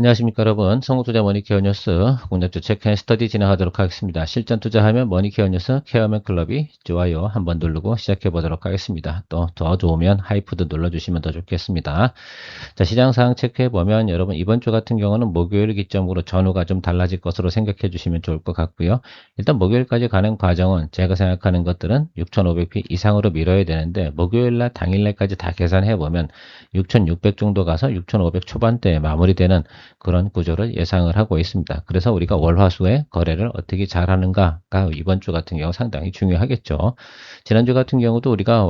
안녕하십니까 여러분. 성공투자 머니케어 뉴스 공략주 체크앤 스터디 진행하도록 하겠습니다. 실전 투자하면 머니케어 뉴스 케어맨 클럽이 좋아요 한번 누르고 시작해 보도록 하겠습니다. 또 더 좋으면 하이프도 눌러주시면 더 좋겠습니다. 자, 시장 상황 체크해 보면 여러분 이번 주 같은 경우는 목요일 기점으로 전후가 좀 달라질 것으로 생각해 주시면 좋을 것 같고요. 일단 목요일까지 가는 과정은 제가 생각하는 것들은 6,500p 이상으로 밀어야 되는데 목요일날 당일날까지 다 계산해 보면 6,600 정도 가서 6,500 초반대에 마무리되는 그런 구조를 예상을 하고 있습니다. 그래서 우리가 월화수에 거래를 어떻게 잘하는가가 이번 주 같은 경우 상당히 중요하겠죠. 지난주 같은 경우도 우리가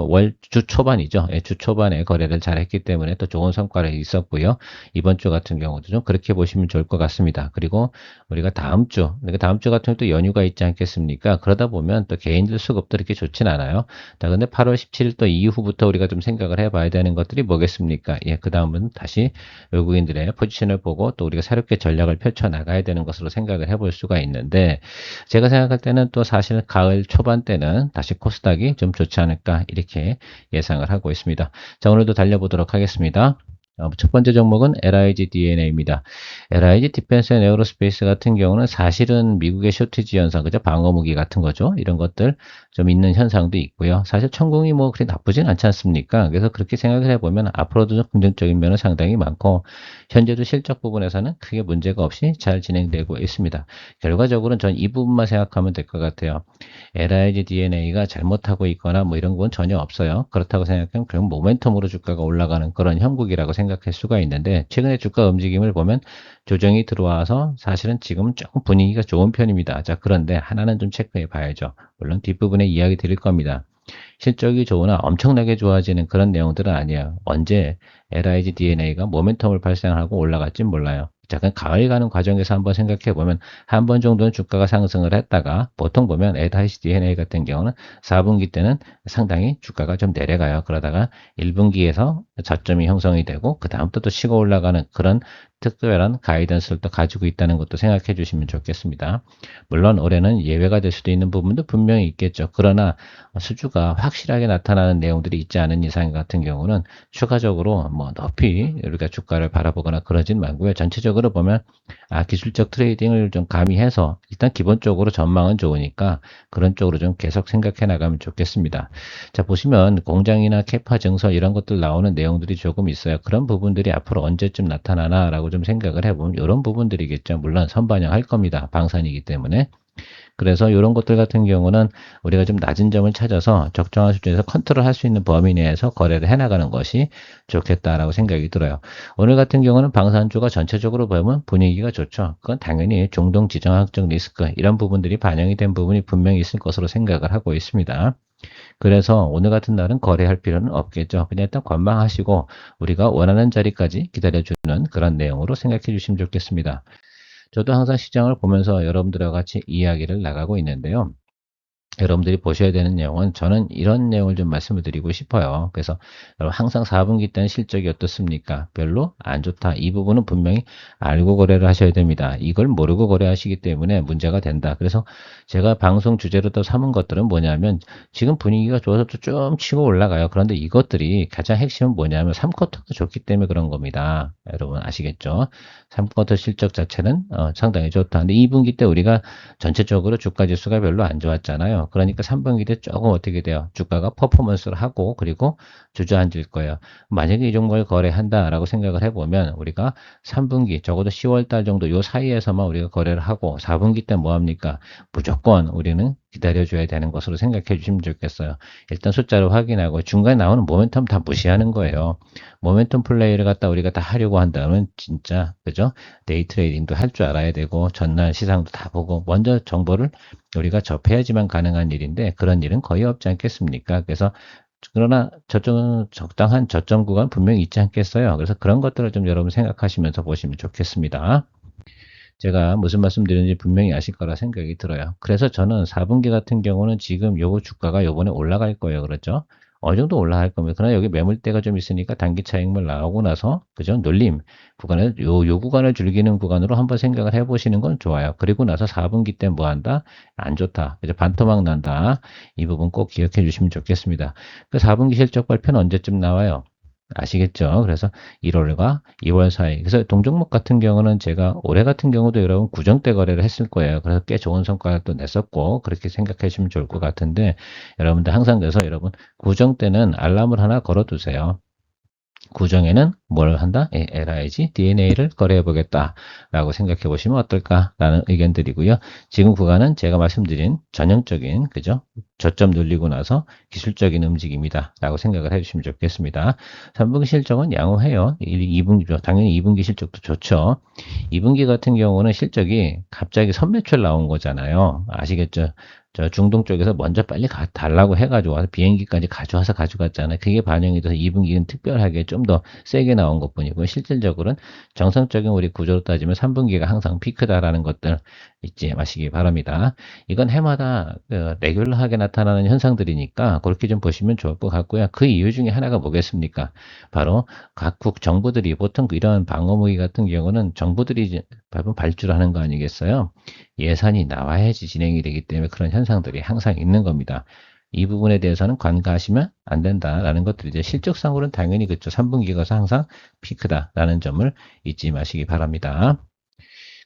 주 초반이죠. 예, 주 초반에 거래를 잘했기 때문에 또 좋은 성과를 있었고요. 이번 주 같은 경우도 좀 그렇게 보시면 좋을 것 같습니다. 그리고 우리가 다음 주, 그러니까 다음 주 같은 경우도 연휴가 있지 않겠습니까? 그러다 보면 또 개인들 수급도 이렇게 좋진 않아요. 자, 근데 8월 17일 또 이후부터 우리가 좀 생각을 해봐야 되는 것들이 뭐겠습니까? 예, 그 다음은 다시 외국인들의 포지션을 보고 또 우리가 새롭게 전략을 펼쳐 나가야 되는 것으로 생각을 해볼 수가 있는데, 제가 생각할 때는 또 사실 가을 초반 때는 다시 코스닥이 좀 좋지 않을까 이렇게 예상을 하고 있습니다. 자, 오늘도 달려보도록 하겠습니다. 첫 번째 종목은 LIG DNA입니다. LIG 디펜스 앤 에어로스페이스 같은 경우는 사실은 미국의 쇼티지 현상, 그죠? 방어무기 같은 거죠. 이런 것들 좀 있는 현상도 있고요. 사실 천공이 뭐 그리 나쁘진 않지 않습니까? 그래서 그렇게 생각을 해보면 앞으로도 좀 긍정적인 면은 상당히 많고, 현재도 실적 부분에서는 크게 문제가 없이 잘 진행되고 있습니다. 결과적으로는 전 이 부분만 생각하면 될 것 같아요. LIG DNA가 잘못하고 있거나 뭐 이런 건 전혀 없어요. 그렇다고 생각하면 그럼 모멘텀으로 주가가 올라가는 그런 형국이라고 생각할 수가 있는데, 최근에 주가 움직임을 보면 조정이 들어와서 사실은 지금 조금 분위기가 좋은 편입니다. 자, 그런데 하나는 좀 체크해 봐야죠. 물론 뒷부분에 이야기 드릴 겁니다. 실적이 좋으나 엄청나게 좋아지는 그런 내용들은 아니에요. 언제 LIG DNA가 모멘텀을 발생하고 올라갈지 몰라요. 자, 그냥 가을 가는 과정에서 한번 생각해 보면 한 번 정도는 주가가 상승을 했다가, 보통 보면 LIG DNA 같은 경우는 4분기 때는 상당히 주가가 좀 내려가요. 그러다가 1분기에서 저점이 형성이 되고 그 다음부터 또 치고 올라가는 그런 특별한 가이던스를 또 가지고 있다는 것도 생각해 주시면 좋겠습니다. 물론 올해는 예외가 될 수도 있는 부분도 분명히 있겠죠. 그러나 수주가 확실하게 나타나는 내용들이 있지 않은 이상 같은 경우는 추가적으로 뭐 높이 우리가 주가를 바라보거나 그러진 말고요. 전체적으로 보면 기술적 트레이딩을 좀 가미해서 일단 기본적으로 전망은 좋으니까 그런 쪽으로 좀 계속 생각해 나가면 좋겠습니다. 자, 보시면 공장이나 캐파 증설 이런 것들 나오는 내용들이 조금 있어요. 그런 부분들이 앞으로 언제쯤 나타나나라고 좀 생각을 해보면 이런 부분들이겠죠. 물론 선반영할 겁니다. 방산이기 때문에. 그래서 이런 것들 같은 경우는 우리가 좀 낮은 점을 찾아서 적정한 수준에서 컨트롤 할 수 있는 범위 내에서 거래를 해나가는 것이 좋겠다라고 생각이 들어요. 오늘 같은 경우는 방산주가 전체적으로 보면 분위기가 좋죠. 그건 당연히 중동 지정학적 리스크 이런 부분들이 반영이 된 부분이 분명히 있을 것으로 생각을 하고 있습니다. 그래서 오늘 같은 날은 거래할 필요는 없겠죠. 그냥 일단 관망하시고 우리가 원하는 자리까지 기다려주는 그런 내용으로 생각해 주시면 좋겠습니다. 저도 항상 시장을 보면서 여러분들과 같이 이야기를 나가고 있는데요. 여러분들이 보셔야 되는 내용은 저는 이런 내용을 좀 말씀을 드리고 싶어요. 그래서 여러분 항상 4분기 때는 실적이 어떻습니까? 별로 안 좋다. 이 부분은 분명히 알고 거래를 하셔야 됩니다. 이걸 모르고 거래하시기 때문에 문제가 된다. 그래서 제가 방송 주제로 또 삼은 것들은 뭐냐면 지금 분위기가 좋아서 또 좀 치고 올라가요. 그런데 이것들이 가장 핵심은 뭐냐면 3쿼터가 좋기 때문에 그런 겁니다. 여러분 아시겠죠? 3쿼터 실적 자체는 상당히 좋다. 근데 2분기 때 우리가 전체적으로 주가 지수가 별로 안 좋았잖아요. 그러니까 3분기 때 조금 어떻게 돼요? 주가가 퍼포먼스를 하고 그리고 주저앉을 거예요. 만약에 이 종목을 거래한다라고 생각을 해보면 우리가 3분기 적어도 10월 달 정도 요 사이에서만 우리가 거래를 하고 4분기 때 뭐 합니까? 무조건 우리는 기다려줘야 되는 것으로 생각해 주시면 좋겠어요. 일단 숫자를 확인하고 중간에 나오는 모멘텀 다 무시하는 거예요. 모멘텀 플레이를 갖다 우리가 다 하려고 한다면 진짜 그죠? 데이 트레이딩도 할 줄 알아야 되고 전날 시장도 다 보고 먼저 정보를 우리가 접해야지만 가능한 일인데 그런 일은 거의 없지 않겠습니까? 그래서 그러나 적당한 저점 구간 분명히 있지 않겠어요? 그래서 그런 것들을 좀 여러분 생각하시면서 보시면 좋겠습니다. 제가 무슨 말씀 드리는지 분명히 아실 거라 생각이 들어요. 그래서 저는 4분기 같은 경우는 지금 요 주가가 요번에 올라갈 거예요. 그렇죠? 어느 정도 올라갈 겁니다. 그러나 여기 매물대가 좀 있으니까 단기 차익물 나오고 나서, 그죠? 눌림 구간을, 요 구간을 즐기는 구간으로 한번 생각을 해보시는 건 좋아요. 그리고 나서 4분기 때 뭐 한다? 안 좋다. 그죠? 반토막 난다. 이 부분 꼭 기억해 주시면 좋겠습니다. 그 4분기 실적 발표는 언제쯤 나와요? 아시겠죠? 그래서 1월과 2월 사이. 그래서 동종목 같은 경우는 제가 올해 같은 경우도 여러분 구정대 거래를 했을 거예요. 그래서 꽤 좋은 성과를 또 냈었고, 그렇게 생각해 주시면 좋을 것 같은데, 여러분들 항상 그래서 여러분 구정 때는 알람을 하나 걸어 두세요. 구정에는 뭘 한다? LIG, DNA를 거래해 보겠다 라고 생각해 보시면 어떨까라는 의견 드리고요. 지금 구간은 제가 말씀드린 전형적인 그죠? 저점 눌리고 나서 기술적인 움직임이다 라고 생각을 해 주시면 좋겠습니다. 3분기 실적은 양호해요. 2분기, 당연히 2분기 실적도 좋죠. 2분기 같은 경우는 실적이 갑자기 선매출 나온 거잖아요. 아시겠죠? 저 중동 쪽에서 먼저 빨리 달라고 해가지고 와서 비행기까지 가져와서 가져갔잖아요. 그게 반영이 돼서 2분기는 특별하게 좀 더 세게 나온 것 뿐이고, 실질적으로는 정상적인 우리 구조로 따지면 3분기가 항상 피크다라는 것들 잊지 마시기 바랍니다. 이건 해마다 레귤러하게 나타나는 현상들이니까 그렇게 좀 보시면 좋을 것 같고요. 그 이유 중에 하나가 뭐겠습니까? 바로 각국 정부들이 보통 이런 방어무기 같은 경우는 정부들이 발주하는 거 아니겠어요? 예산이 나와야지 진행이 되기 때문에 그런 현상들이 항상 있는 겁니다. 이 부분에 대해서는 관가하시면 안 된다라는 것들이 이제 실적상으로는 당연히 그렇죠. 3분기가 항상 피크다라는 점을 잊지 마시기 바랍니다.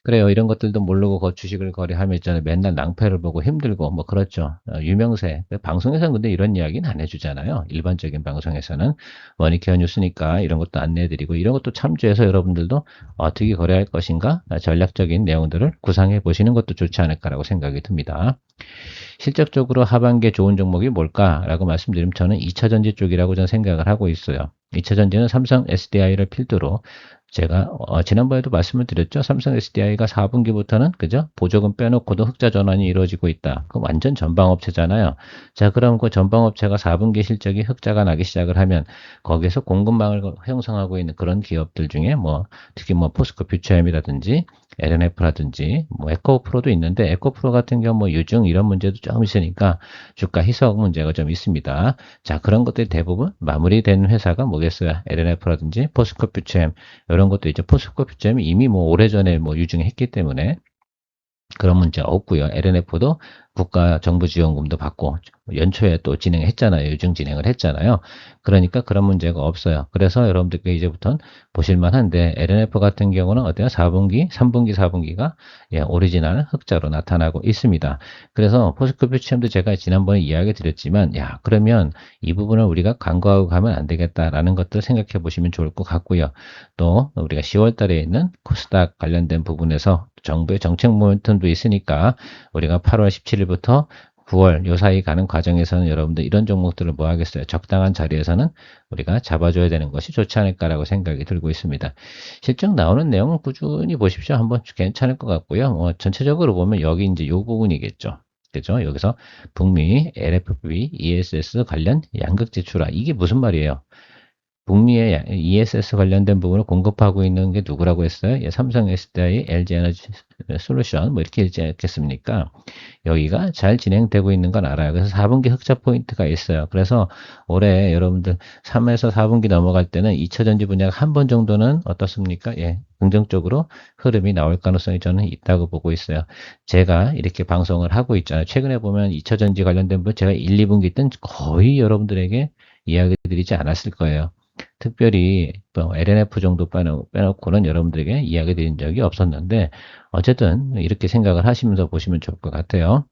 그래요. 이런 것들도 모르고 주식을 거래하면 있잖아요. 맨날 낭패를 보고 힘들고 뭐 그렇죠. 유명세. 방송에서는 근데 이런 이야기는 안 해주잖아요. 일반적인 방송에서는 머니케어 뉴스니까 이런 것도 안내해드리고 이런 것도 참조해서 여러분들도 어떻게 거래할 것인가 전략적인 내용들을 구상해 보시는 것도 좋지 않을까라고 생각이 듭니다. 실적적으로 하반기에 좋은 종목이 뭘까라고 말씀드리면 저는 2차전지 쪽이라고 저는 생각을 하고 있어요. 2차전지는 삼성 SDI를 필두로 제가 지난번에도 말씀을 드렸죠. 삼성 SDI가 4분기부터는 그죠? 보조금 빼놓고도 흑자 전환이 이루어지고 있다. 그 완전 전방업체잖아요. 자, 그럼 그 전방업체가 4분기 실적이 흑자가 나기 시작을 하면 거기에서 공급망을 형성하고 있는 그런 기업들 중에 뭐 특히 뭐 포스코 퓨처엠이라든지 LNF라든지 뭐 에코프로도 있는데 에코프로 같은 경우 뭐 유증 이런 문제도 좀 있으니까 주가 희석 문제가 좀 있습니다. 자, 그런 것들이 대부분 마무리된 회사가 뭐겠어요? LNF라든지 포스코 퓨처엠 이런 것도 이제 포스코 퓨처엠이 이미 뭐 오래전에 뭐 유증했기 때문에 그런 문제 없고요. LNF도 국가 정부 지원금도 받고 연초에 또 진행했잖아요. 유증 진행을 했잖아요. 그러니까 그런 문제가 없어요. 그래서 여러분들께 이제부터는 보실만한데 LNF 같은 경우는 어때요? 4분기, 3분기, 4분기가 예, 오리지널 흑자로 나타나고 있습니다. 그래서 포스코 퓨처엠도 제가 지난번에 이야기 드렸지만 야 그러면 이 부분을 우리가 간과하고 가면 안 되겠다라는 것들 생각해 보시면 좋을 것 같고요. 또 우리가 10월 달에 있는 코스닥 관련된 부분에서 정부의 정책 모멘텀도 있으니까 우리가 8월 17일부터 9월 요 사이 가는 과정에서는 여러분들 이런 종목들을 뭐 하겠어요? 적당한 자리에서는 우리가 잡아줘야 되는 것이 좋지 않을까라고 생각이 들고 있습니다. 실적 나오는 내용은 꾸준히 보십시오. 한번 괜찮을 것 같고요. 전체적으로 보면 여기 이제 요 부분이겠죠. 그죠? 여기서 북미 LFP, ESS 관련 양극 지출화 이게 무슨 말이에요? 북미의 ESS 관련된 부분을 공급하고 있는 게 누구라고 했어요? 예, 삼성 SDI, LG 에너지 솔루션 뭐 이렇게 읽지 않겠습니까? 여기가 잘 진행되고 있는 건 알아요. 그래서 4분기 흑자 포인트가 있어요. 그래서 올해 여러분들 3에서 4분기 넘어갈 때는 2차전지 분야가 한 번 정도는 어떻습니까? 예, 긍정적으로 흐름이 나올 가능성이 저는 있다고 보고 있어요. 제가 이렇게 방송을 하고 있잖아요. 최근에 보면 2차전지 관련된 부분 제가 1, 2분기 때는 거의 여러분들에게 이야기 드리지 않았을 거예요. 특별히 뭐 LNF 정도 빼놓고는 여러분들에게 이야기 드린 적이 없었는데 어쨌든 이렇게 생각을 하시면서 보시면 좋을 것 같아요.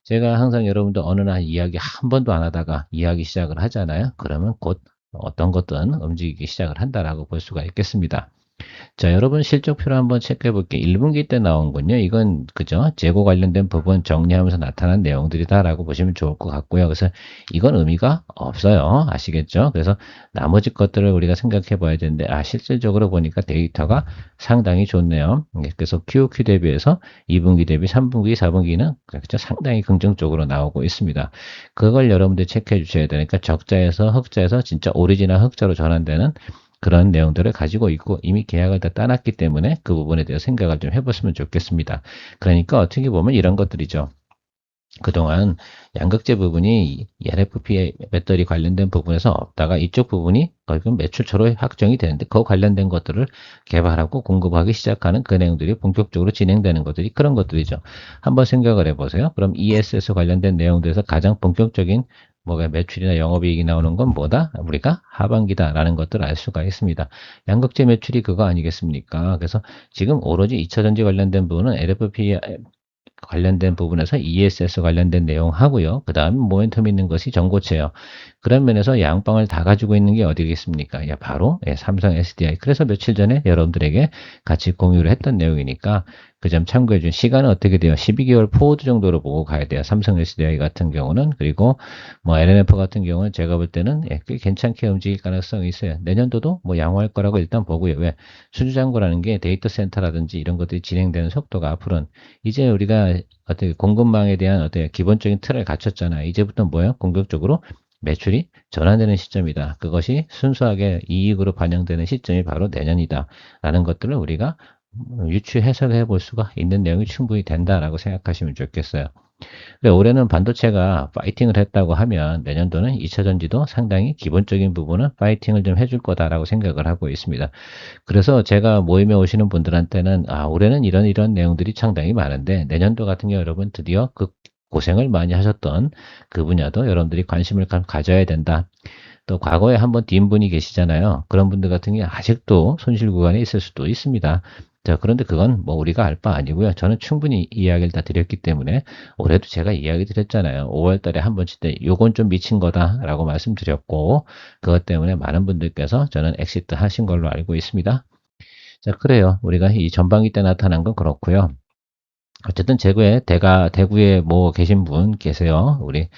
제가 항상 여러분들 어느 날 이야기 한 번도 안 하다가 이야기 시작을 하잖아요. 그러면 곧 어떤 것든 움직이기 시작을 한다라고 볼 수가 있겠습니다. 자, 여러분 실적표를 한번 체크해 볼게요. 1분기 때 나온군요. 이건 그죠? 재고 관련된 부분 정리하면서 나타난 내용들이다라고 보시면 좋을 것 같고요. 그래서 이건 의미가 없어요. 아시겠죠? 그래서 나머지 것들을 우리가 생각해 봐야 되는데 실질적으로 보니까 데이터가 상당히 좋네요. 그래서 QOQ 대비해서 2분기 대비 3분기, 4분기는 그렇죠? 상당히 긍정적으로 나오고 있습니다. 그걸 여러분들이 체크해 주셔야 되니까 적자에서 흑자에서 진짜 오리지널 흑자로 전환되는 그런 내용들을 가지고 있고 이미 계약을 다 따놨기 때문에 그 부분에 대해서 생각을 좀 해봤으면 좋겠습니다. 그러니까 어떻게 보면 이런 것들이죠. 그동안 양극재 부분이 LFP 배터리 관련된 부분에서 없다가 이쪽 부분이 거의 매출처로 확정이 되는데 그 관련된 것들을 개발하고 공급하기 시작하는 그 내용들이 본격적으로 진행되는 것들이 그런 것들이죠. 한번 생각을 해보세요. 그럼 ESS 관련된 내용들에서 가장 본격적인 뭐가 매출이나 영업이익이 나오는 건 뭐다? 우리가 하반기다라는 것들을 알 수가 있습니다. 양극재 매출이 그거 아니겠습니까? 그래서 지금 오로지 2차전지 관련된 부분은 LFP 관련된 부분에서 ESS 관련된 내용 하고요. 그 다음에 모멘텀 있는 것이 전고체예요. 그런 면에서 양방을 다 가지고 있는 게 어디겠습니까? 예, 바로 삼성 SDI. 그래서 며칠 전에 여러분들에게 같이 공유를 했던 내용이니까 그 점 참고해 준 시간은 어떻게 돼요? 12개월 포워드 정도로 보고 가야 돼요. 삼성 SDI 같은 경우는. 그리고 뭐 LNF 같은 경우는 제가 볼 때는 꽤 괜찮게 움직일 가능성이 있어요. 내년도도 뭐 양호할 거라고 일단 보고요. 왜? 수주잔고라는 게 데이터 센터라든지 이런 것들이 진행되는 속도가 앞으로는 이제 우리가 어떻게 공급망에 대한 어떤 기본적인 틀을 갖췄잖아요. 이제부터 뭐예요? 공격적으로 매출이 전환되는 시점이다. 그것이 순수하게 이익으로 반영되는 시점이 바로 내년이다. 라는 것들을 우리가 유추 해석해 볼 수가 있는 내용이 충분히 된다라고 생각하시면 좋겠어요. 올해는 반도체가 파이팅을 했다고 하면 내년도는 2차전지도 상당히 기본적인 부분은 파이팅을 좀 해줄 거다라고 생각을 하고 있습니다. 그래서 제가 모임에 오시는 분들한테는 올해는 이런 내용들이 상당히 많은데 내년도 같은 경우 여러분 드디어 그 고생을 많이 하셨던 그 분야도 여러분들이 관심을 가져야 된다. 또 과거에 한번 뛴 분이 계시잖아요. 그런 분들 같은 경우 아직도 손실 구간에 있을 수도 있습니다. 자, 그런데 그건 뭐 우리가 알 바 아니고요. 저는 충분히 이야기를 다 드렸기 때문에 올해도 제가 이야기 드렸잖아요. 5월 달에 한 번 칠 때 요건 좀 미친 거다라고 말씀드렸고 그것 때문에 많은 분들께서 저는 엑시트 하신 걸로 알고 있습니다. 자, 그래요. 우리가 이 전반기 때 나타난 건 그렇고요. 어쨌든 대구에 뭐 계신 분 계세요. 우리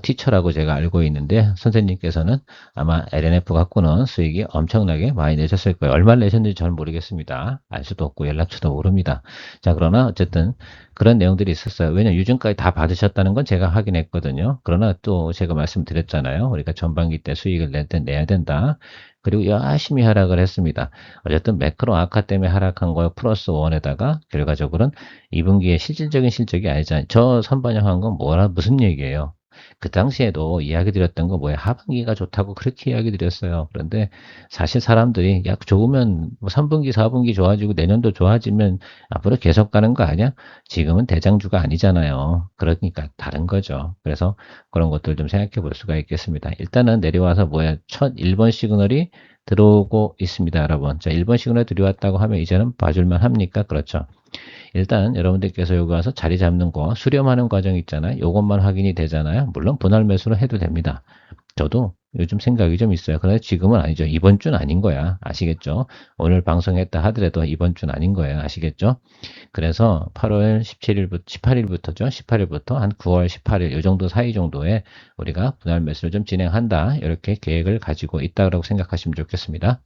티처라고 제가 알고 있는데 선생님께서는 아마 LNF 갖고는 수익이 엄청나게 많이 내셨을 거예요. 얼마를 내셨는지 저는 모르겠습니다. 알 수도 없고 연락처도 모릅니다. 자, 그러나 어쨌든 그런 내용들이 있었어요. 왜냐면 유증까지 다 받으셨다는 건 제가 확인했거든요. 그러나 또 제가 말씀드렸잖아요. 우리가 전반기 때 수익을 내야 된다. 그리고 열심히 하락을 했습니다. 어쨌든 매크로 악화 때문에 하락한 거요. 플러스 1에다가 결과적으로는 2분기에 실질적인 실적이 아니잖아요. 저 선반영한 건 무슨 얘기예요? 그 당시에도 이야기 드렸던 거 뭐예요? 하반기가 좋다고 그렇게 이야기 드렸어요. 그런데 사실 사람들이 약 좋으면 뭐 3분기, 4분기 좋아지고 내년도 좋아지면 앞으로 계속 가는 거 아니야? 지금은 대장주가 아니잖아요. 그러니까 다른 거죠. 그래서 그런 것들 좀 생각해 볼 수가 있겠습니다. 일단은 내려와서 뭐야? 첫 1번 시그널이 들어오고 있습니다, 여러분. 자, 1번 시그널 들어왔다고 하면 이제는 봐줄만 합니까? 그렇죠. 일단 여러분들께서 여기 와서 자리 잡는 거 수렴하는 과정 있잖아요. 이것만 확인이 되잖아요. 물론 분할 매수로 해도 됩니다. 저도 요즘 생각이 좀 있어요. 그런데 지금은 아니죠. 이번 주는 아닌 거야. 아시겠죠? 오늘 방송했다 하더라도 이번 주는 아닌 거예요. 아시겠죠? 그래서 8월 17일부터 18일부터죠. 18일부터 한 9월 18일 이 정도 사이 정도에 우리가 분할 매수를 좀 진행한다. 이렇게 계획을 가지고 있다고 생각하시면 좋겠습니다.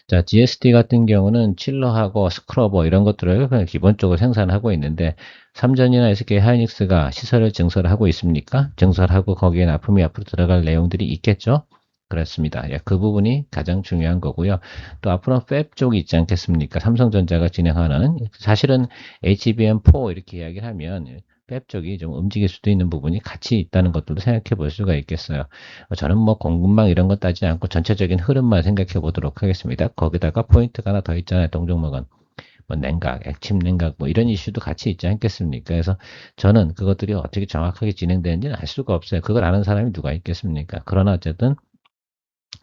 자, GST 같은 경우는 칠러하고 스크러버 이런 것들을 그냥 기본적으로 생산하고 있는데 삼전이나 SK 하이닉스가 시설을 증설하고 있습니까? 증설하고 거기에 납품이 앞으로 들어갈 내용들이 있겠죠? 그렇습니다. 예, 그 부분이 가장 중요한 거고요. 또 앞으로 팹 쪽이 있지 않겠습니까? 삼성전자가 진행하는 사실은 HBM4 이렇게 이야기를 하면 팹 쪽이 좀 움직일 수도 있는 부분이 같이 있다는 것들도 생각해 볼 수가 있겠어요. 저는 뭐 공급망 이런 것 따지지 않고 전체적인 흐름만 생각해 보도록 하겠습니다. 거기다가 포인트가 하나 더 있잖아요. 동종목은. 뭐 냉각, 액침 냉각 뭐 이런 이슈도 같이 있지 않겠습니까? 그래서 저는 그것들이 어떻게 정확하게 진행되는지는 알 수가 없어요. 그걸 아는 사람이 누가 있겠습니까? 그러나 어쨌든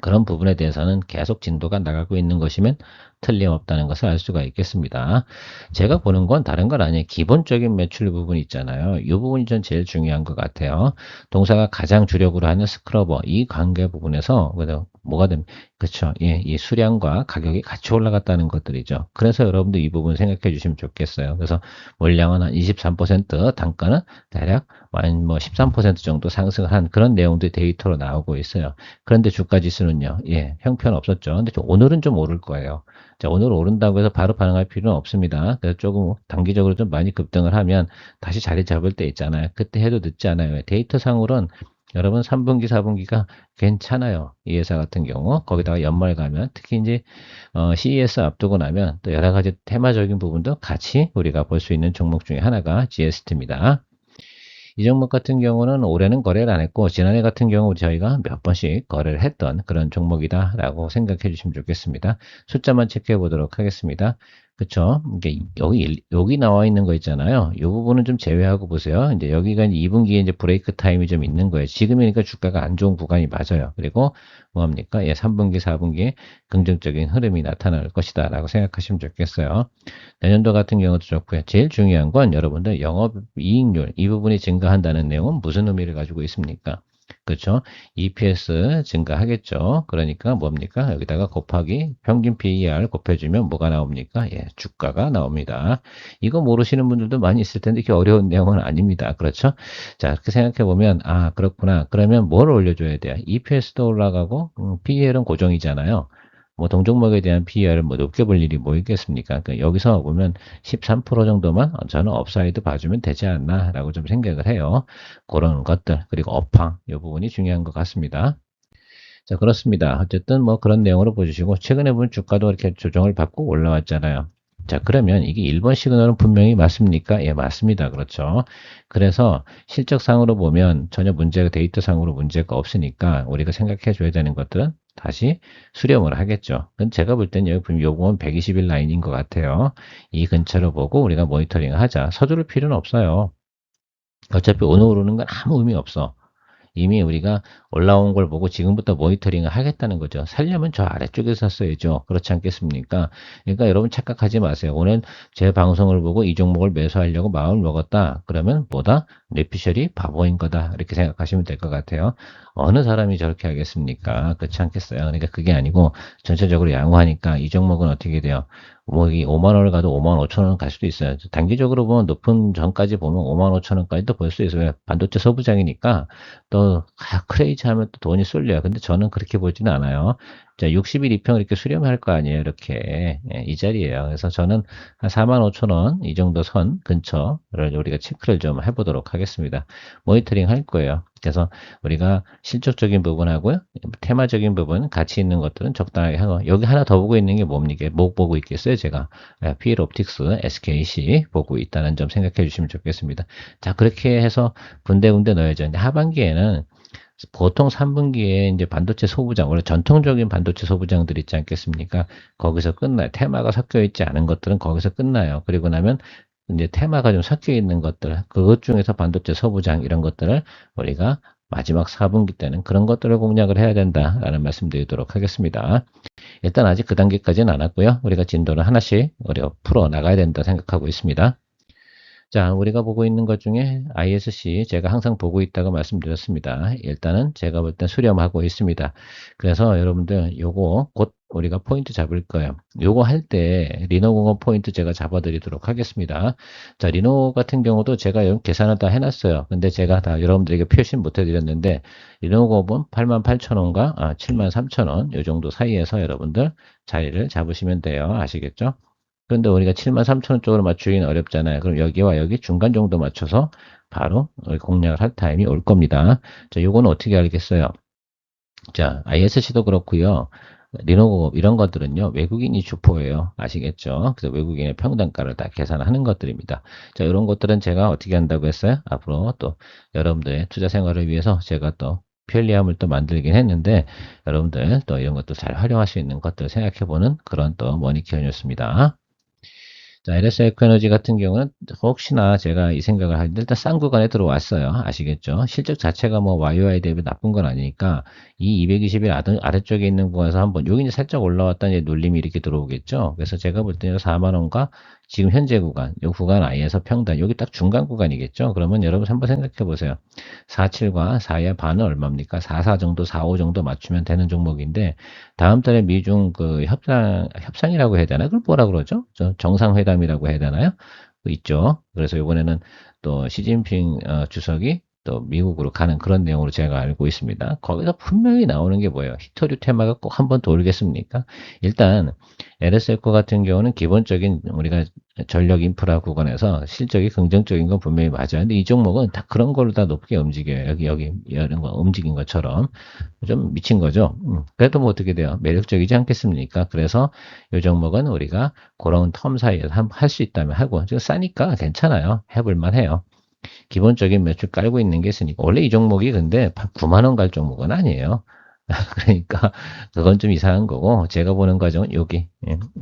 그런 부분에 대해서는 계속 진도가 나가고 있는 것이면 틀림없다는 것을 알 수가 있겠습니다. 제가 보는 건 다른 건 아니에요. 기본적인 매출 부분 있잖아요. 이 부분이 전 제일 중요한 것 같아요. 동사가 가장 주력으로 하는 스크러버 이 관계 부분에서 뭐가 됩니까? 그렇죠. 예, 이 수량과 가격이 같이 올라갔다는 것들이죠. 그래서 여러분들 이 부분 생각해 주시면 좋겠어요. 그래서 물량은 한 23%, 단가는 대략 뭐 13% 정도 상승을 한 그런 내용들이 데이터로 나오고 있어요. 그런데 주가 지수는요, 예, 형편 없었죠. 근데 오늘은 좀 오를 거예요. 자, 오늘 오른다고 해서 바로 반응할 필요는 없습니다. 그래서 조금 단기적으로 좀 많이 급등을 하면 다시 자리 잡을 때 있잖아요. 그때 해도 늦지 않아요. 데이터 상으로는 여러분 3분기, 4분기가 괜찮아요. 이 회사 같은 경우. 거기다가 연말 가면 특히 이제 CES 앞두고 나면 또 여러 가지 테마적인 부분도 같이 우리가 볼 수 있는 종목 중에 하나가 GST입니다. 이 종목 같은 경우는 올해는 거래를 안 했고 지난해 같은 경우 저희가 몇 번씩 거래를 했던 그런 종목이다 라고 생각해 주시면 좋겠습니다. 숫자만 체크해 보도록 하겠습니다. 그쵸? 이게 여기 나와 있는 거 있잖아요. 이 부분은 좀 제외하고 보세요. 이제 여기가 2분기에 이제 브레이크 타임이 좀 있는 거예요. 지금이니까 주가가 안 좋은 구간이 맞아요. 그리고 뭐합니까? 예, 3분기, 4분기에 긍정적인 흐름이 나타날 것이다 라고 생각하시면 좋겠어요. 내년도 같은 경우도 좋고요. 제일 중요한 건 여러분들 영업이익률 이 부분이 증가한다는 내용은 무슨 의미를 가지고 있습니까? 그렇죠? EPS 증가하겠죠. 그러니까 뭡니까? 여기다가 곱하기 평균 PER 곱해주면 뭐가 나옵니까? 예, 주가가 나옵니다. 이거 모르시는 분들도 많이 있을 텐데 이렇게 어려운 내용은 아닙니다. 그렇죠? 자, 이렇게 생각해 보면 아, 그렇구나. 그러면 뭘 올려줘야 돼요? EPS도 올라가고 PER은 고정이잖아요. 뭐 동종목에 대한 PER을 뭐 높게 볼 일이 뭐 있겠습니까? 그러니까 여기서 보면 13% 정도만 저는 업사이드 봐주면 되지 않나 라고 좀 생각을 해요. 그런 것들 그리고 업황 이 부분이 중요한 것 같습니다. 자, 그렇습니다. 어쨌든 뭐 그런 내용으로 보시고 최근에 보면 주가도 이렇게 조정을 받고 올라왔잖아요. 자, 그러면 이게 1번 시그널은 분명히 맞습니까? 예, 맞습니다. 그렇죠. 그래서 실적상으로 보면 전혀 문제가 데이터상으로 문제가 없으니까 우리가 생각해 줘야 되는 것들은 다시 수렴을 하겠죠. 근데 제가 볼 때는 여기 보면 요금은 120일 라인인 것 같아요. 이 근처로 보고 우리가 모니터링을 하자. 서두를 필요는 없어요. 어차피 오늘 오르는 건 아무 의미 없어. 이미 우리가 올라온 걸 보고 지금부터 모니터링을 하겠다는 거죠. 살려면 저 아래쪽에서 샀어야죠. 그렇지 않겠습니까? 그러니까 여러분 착각하지 마세요. 오늘 제 방송을 보고 이 종목을 매수하려고 마음을 먹었다. 그러면 뭐다? 뇌피셜이 바보인 거다. 이렇게 생각하시면 될 것 같아요. 어느 사람이 저렇게 하겠습니까? 그렇지 않겠어요? 그러니까 그게 아니고 전체적으로 양호하니까 이 종목은 어떻게 돼요? 뭐, 이 5만 원을 가도 5만 5천 원 갈 수도 있어요. 단기적으로 보면 높은 전까지 보면 5만 5천 원까지도 볼 수 있어요. 반도체 소부장이니까 또, 크레이지 하면 또 돈이 쏠려요. 근데 저는 그렇게 보지는 않아요. 자, 60일 이평을 이렇게 수렴할 거 아니에요. 이렇게. 예, 이 자리예요. 그래서 저는 한 4만 5천 원, 이 정도 선 근처를 우리가 체크를 좀 해보도록 하겠습니다. 모니터링 할 거예요. 그래서 우리가 실적적인 부분하고요. 테마적인 부분, 가치 있는 것들은 적당하게 하고, 여기 하나 더 보고 있는 게 뭡니까? 뭐 보고 있겠어요? 제가. PL 옵틱스, SKC 보고 있다는 점 생각해 주시면 좋겠습니다. 자, 그렇게 해서 군데군데 넣어야죠. 근데 하반기에는 보통 3분기에 이제 반도체 소부장, 원래 전통적인 반도체 소부장들 있지 않겠습니까? 거기서 끝나요. 테마가 섞여 있지 않은 것들은 거기서 끝나요. 그리고 나면 이제 테마가 좀 섞여 있는 것들, 그것 중에서 반도체 소부장 이런 것들을 우리가 마지막 4분기 때는 그런 것들을 공략을 해야 된다라는 말씀 드리도록 하겠습니다. 일단 아직 그 단계까지는 안 왔고요. 우리가 진도를 하나씩 우리가 풀어 나가야 된다 생각하고 있습니다. 자, 우리가 보고 있는 것 중에 ISC 제가 항상 보고 있다고 말씀드렸습니다. 일단은 제가 볼 땐 수렴하고 있습니다. 그래서 여러분들 요거 곧 우리가 포인트 잡을 거예요. 요거 할 때 리노공업 포인트 제가 잡아드리도록 하겠습니다. 자, 리노 같은 경우도 제가 여기 계산을 다 해놨어요. 근데 제가 다 여러분들에게 표시 못 해드렸는데 리노공업은 88,000원과 73,000원 요 정도 사이에서 여러분들 자리를 잡으시면 돼요. 아시겠죠? 그런데 우리가 73,000원 쪽으로 맞추기는 어렵잖아요. 그럼 여기와 여기 중간 정도 맞춰서 바로 공략을 할 타임이 올 겁니다. 자, 요거는 어떻게 알겠어요? 자, ISC도 그렇고요. 리노고 이런 것들은요, 외국인이 주포예요. 아시겠죠? 그래서 외국인의 평단가를 다 계산하는 것들입니다. 자, 이런 것들은 제가 어떻게 한다고 했어요? 앞으로 또 여러분들의 투자 생활을 위해서 제가 또 편리함을 또 만들긴 했는데, 여러분들 또 이런 것도 잘 활용할 수 있는 것들 생각해보는 그런 또 머니케어였습니다. 자, LSI 에너지 같은 경우는 혹시나 제가 이 생각을 하는데 일단 싼 구간에 들어왔어요. 아시겠죠? 실적 자체가 뭐 YOI 대비 나쁜 건 아니니까 이 220일 아래쪽에 있는 구간에서 한번 여기 이제 살짝 올라왔다는 이제 눌림이 이렇게 들어오겠죠. 그래서 제가 볼 때는 4만 원과 지금 현재 구간, 이 구간 아이에서 평단, 여기 딱 중간 구간이겠죠. 그러면 여러분 한번 생각해 보세요. 47과 4의 반은 얼마입니까? 44 정도, 45 정도 맞추면 되는 종목인데 다음 달에 미중 그 협상이라고 해야 되나? 그걸 뭐라 그러죠? 정상회담이라고 해야 되나요? 그 있죠. 그래서 이번에는 또 시진핑 주석이 또 미국으로 가는 그런 내용으로 제가 알고 있습니다. 거기서 분명히 나오는 게 뭐예요? 히토류 테마가 꼭 한번 돌겠습니까? 일단 LS에코 같은 경우는 기본적인 우리가 전력 인프라 구간에서 실적이 긍정적인 건 분명히 맞아요. 근데 이 종목은 다 그런 걸로 다 높게 움직여요. 여기 이런 거 움직인 것처럼 좀 미친 거죠. 그래도 뭐 어떻게 돼요? 매력적이지 않겠습니까? 그래서 이 종목은 우리가 그런 텀 사이에서 할 수 있다면 하고 지금 싸니까 괜찮아요. 해볼만 해요. 기본적인 매출 깔고 있는 게 있으니까. 원래 이 종목이 근데 9만 원 갈 종목은 아니에요. 그러니까 그건 좀 이상한 거고, 제가 보는 과정은 여기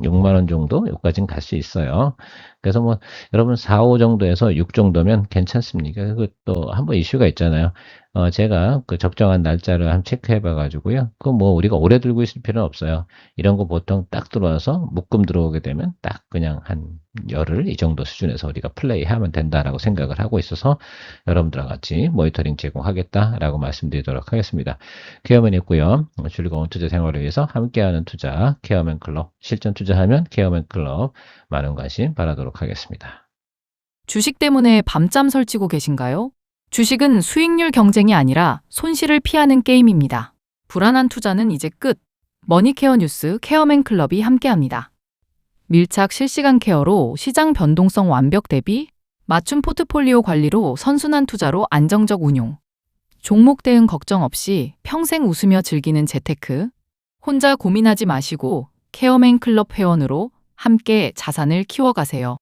6만 원 정도 여기까지는 갈 수 있어요. 그래서 뭐 여러분 4, 5 정도에서 6 정도면 괜찮습니까? 그것도 한번 이슈가 있잖아요. 제가 그 적정한 날짜를 한번 체크해 봐 가지고요. 그 뭐 우리가 오래 들고 있을 필요는 없어요. 이런 거 보통 딱 들어와서 묶음 들어오게 되면 딱 그냥 한 열흘 이 정도 수준에서 우리가 플레이하면 된다라고 생각을 하고 있어서 여러분들과 같이 모니터링 제공하겠다라고 말씀드리도록 하겠습니다. 케어맨 있고요. 즐거운 투자 생활을 위해서 함께하는 투자 케어맨 클럽, 실전 투자하면 케어맨 클럽 많은 관심 바라도록 하겠습니다. 주식 때문에 밤잠 설치고 계신가요? 주식은 수익률 경쟁이 아니라 손실을 피하는 게임입니다. 불안한 투자는 이제 끝. 머니케어 뉴스 케어맨 클럽이 함께합니다. 밀착 실시간 케어로 시장 변동성 완벽 대비, 맞춤 포트폴리오 관리로 선순환 투자로 안정적 운용. 종목 대응 걱정 없이 평생 웃으며 즐기는 재테크. 혼자 고민하지 마시고 케어맨 클럽 회원으로 함께 자산을 키워가세요.